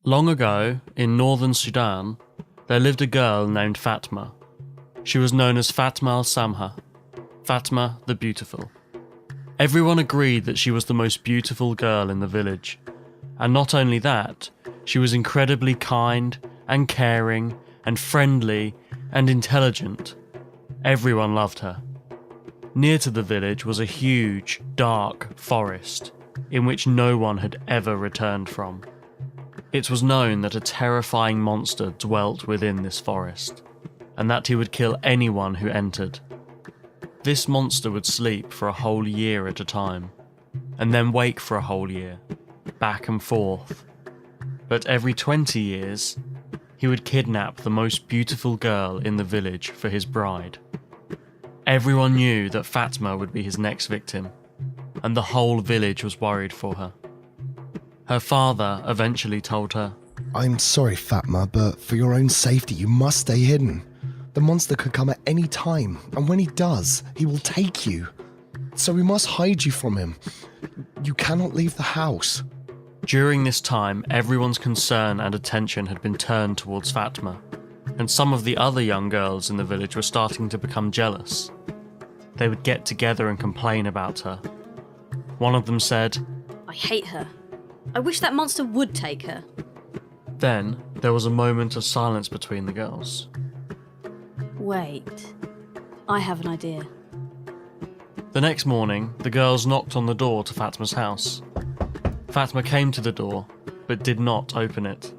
Long ago, in northern Sudan, there lived a girl named Fatma. She was known as Fatma Al Samha, Fatma the Beautiful. Everyone agreed that she was the most beautiful girl in the village. And not only that, she was incredibly kind and caring and friendly and intelligent. Everyone loved her. Near to the village was a huge, dark forest in which no one had ever returned from. It was known that a terrifying monster dwelt within this forest, and that he would kill anyone who entered. This monster would sleep for a whole year at a time, and then wake for a whole year, back and forth. But every 20 years, he would kidnap the most beautiful girl in the village for his bride. Everyone knew that Fatma would be his next victim, and the whole village was worried for her. Her father eventually told her, "I'm sorry, Fatma, but for your own safety, you must stay hidden. The monster could come at any time, and when he does, he will take you. So we must hide you from him. You cannot leave the house." During this time, everyone's concern and attention had been turned towards Fatma, and some of the other young girls in the village were starting to become jealous. They would get together and complain about her. One of them said, "I hate her. I wish that monster would take her." Then there was a moment of silence between the girls. Wait, I have an idea. The next morning, the girls knocked on the door to Fatma's house. Fatma came to the door, but did not open it.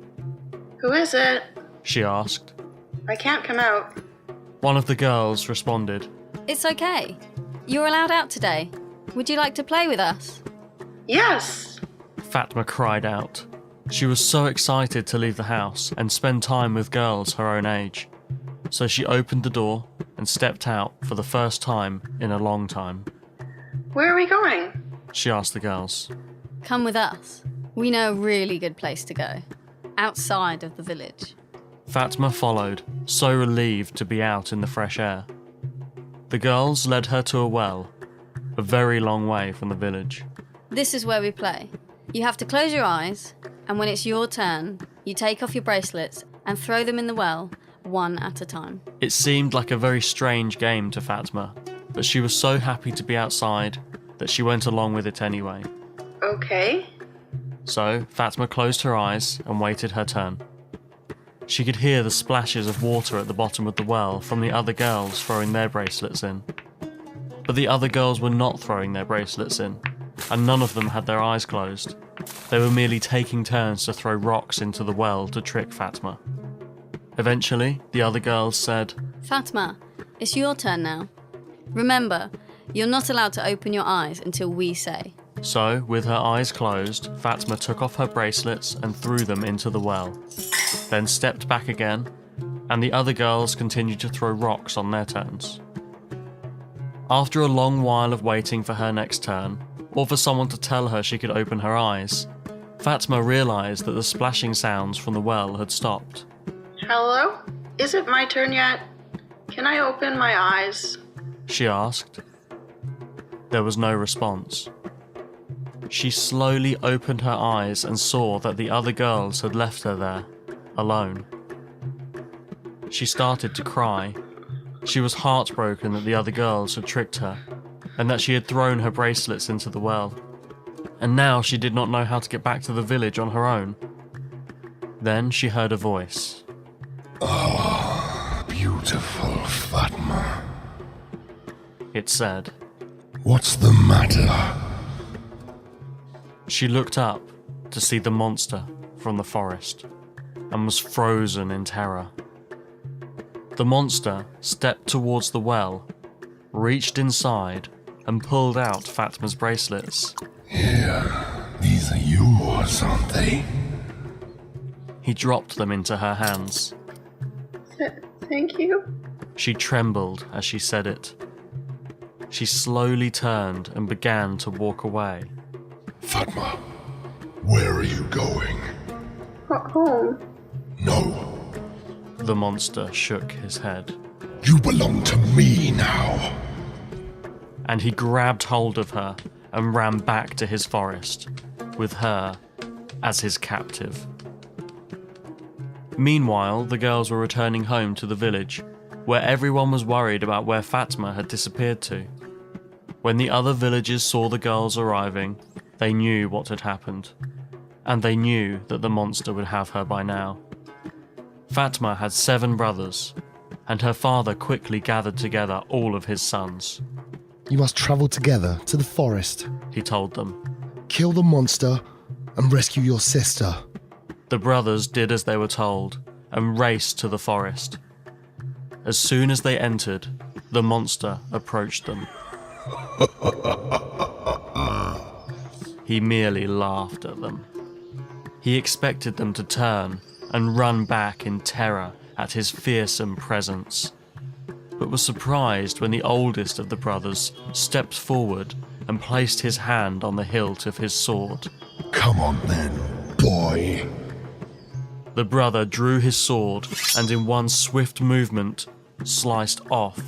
"Who is it? She asked. I can't come out." One of the girls responded, It's okay. You're allowed out today. Would you like to play with us? "Yes." Fatma cried out. She was so excited to leave the house and spend time with girls her own age. So she opened the door and stepped out for the first time in a long time. "Where are we going?" She asked the girls. Come with us. We know a really good place to go. Outside of the village. Fatma followed, so relieved to be out in the fresh air. The girls led her to a well, a very long way from the village. This is where we play. You have to close your eyes, and when it's your turn, you take off your bracelets and throw them in the well, one at a time. It seemed like a very strange game to Fatma, but she was so happy to be outside that she went along with it anyway. "Okay." So Fatma closed her eyes and waited her turn. She could hear the splashes of water at the bottom of the well from the other girls throwing their bracelets in. But the other girls were not throwing their bracelets in, and none of them had their eyes closed. They were merely taking turns to throw rocks into the well to trick Fatma. Eventually, the other girls said, Fatma, it's your turn now. Remember, you're not allowed to open your eyes until we say. So, with her eyes closed, Fatma took off her bracelets and threw them into the well, then stepped back again, and the other girls continued to throw rocks on their turns. After a long while of waiting for her next turn, or for someone to tell her she could open her eyes, Fatma realised that the splashing sounds from the well had stopped. "Hello? Is it my turn yet? Can I open my eyes?" She asked. There was no response. She slowly opened her eyes and saw that the other girls had left her there, alone. She started to cry. She was heartbroken that the other girls had tricked her, and that she had thrown her bracelets into the well. And now she did not know how to get back to the village on her own. Then she heard a voice. "Oh, beautiful Fatma," It said. "What's the matter?" She looked up to see the monster from the forest and was frozen in terror. The monster stepped towards the well, reached inside and pulled out Fatma's bracelets. "Here, these are yours, aren't they?" He dropped them into her hands. Thank you." She trembled as she said it. She slowly turned and began to walk away. "Fatma, where are you going?" Home." "No, The monster shook his head, you belong to me now." and he grabbed hold of her and ran back to his forest, with her as his captive. Meanwhile, the girls were returning home to the village, where everyone was worried about where Fatma had disappeared to. When the other villagers saw the girls arriving, they knew what had happened, and they knew that the monster would have her by now. Fatma had 7 brothers, and her father quickly gathered together all of his sons. You must travel together to the forest, He told them. kill the monster, and rescue your sister. The brothers did as they were told and raced to the forest. As soon as they entered, the monster approached them. He merely laughed at them. He expected them to turn and run back in terror at his fearsome presence, but was surprised when the oldest of the brothers stepped forward and placed his hand on the hilt of his sword. Come on then, boy. The brother drew his sword and in one swift movement sliced off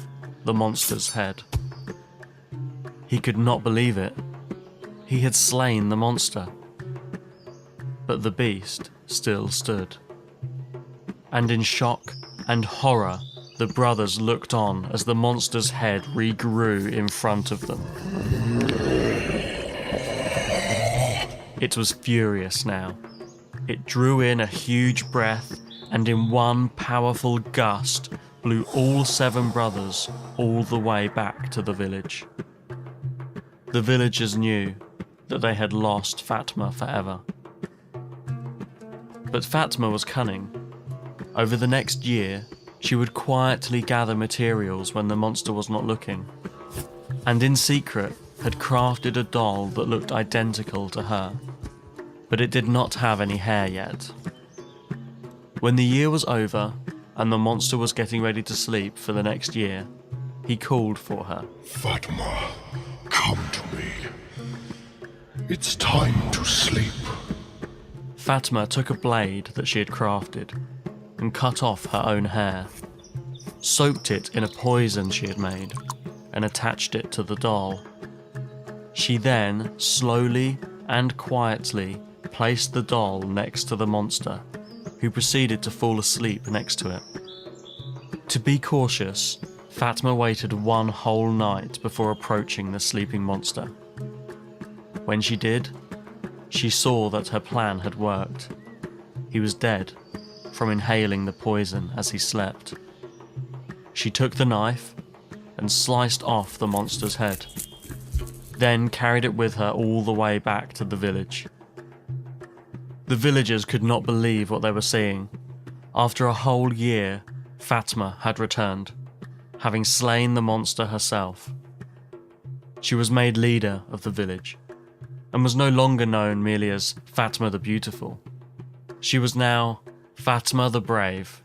the monster's head. He could not believe it. He had slain the monster. But the beast still stood. And in shock and horror, the brothers looked on as the monster's head regrew in front of them. It was furious now. It drew in a huge breath and in one powerful gust blew all 7 brothers all the way back to the village. The villagers knew that they had lost Fatma forever. But Fatma was cunning. Over the next year, she would quietly gather materials when the monster was not looking, and in secret had crafted a doll that looked identical to her, but it did not have any hair yet. When the year was over and the monster was getting ready to sleep for the next year, he called for her. Fatma, come to me. It's time to sleep. Fatma took a blade that she had crafted and cut off her own hair, soaked it in a poison she had made, and attached it to the doll. She then slowly and quietly placed the doll next to the monster, who proceeded to fall asleep next to it. To be cautious, Fatma waited one whole night before approaching the sleeping monster. When she did, she saw that her plan had worked. He was dead from inhaling the poison as he slept. She took the knife and sliced off the monster's head, then carried it with her all the way back to the village. The villagers could not believe what they were seeing. After a whole year, Fatma had returned, having slain the monster herself. She was made leader of the village, and was no longer known merely as Fatma the Beautiful. She was now Fatma the Brave,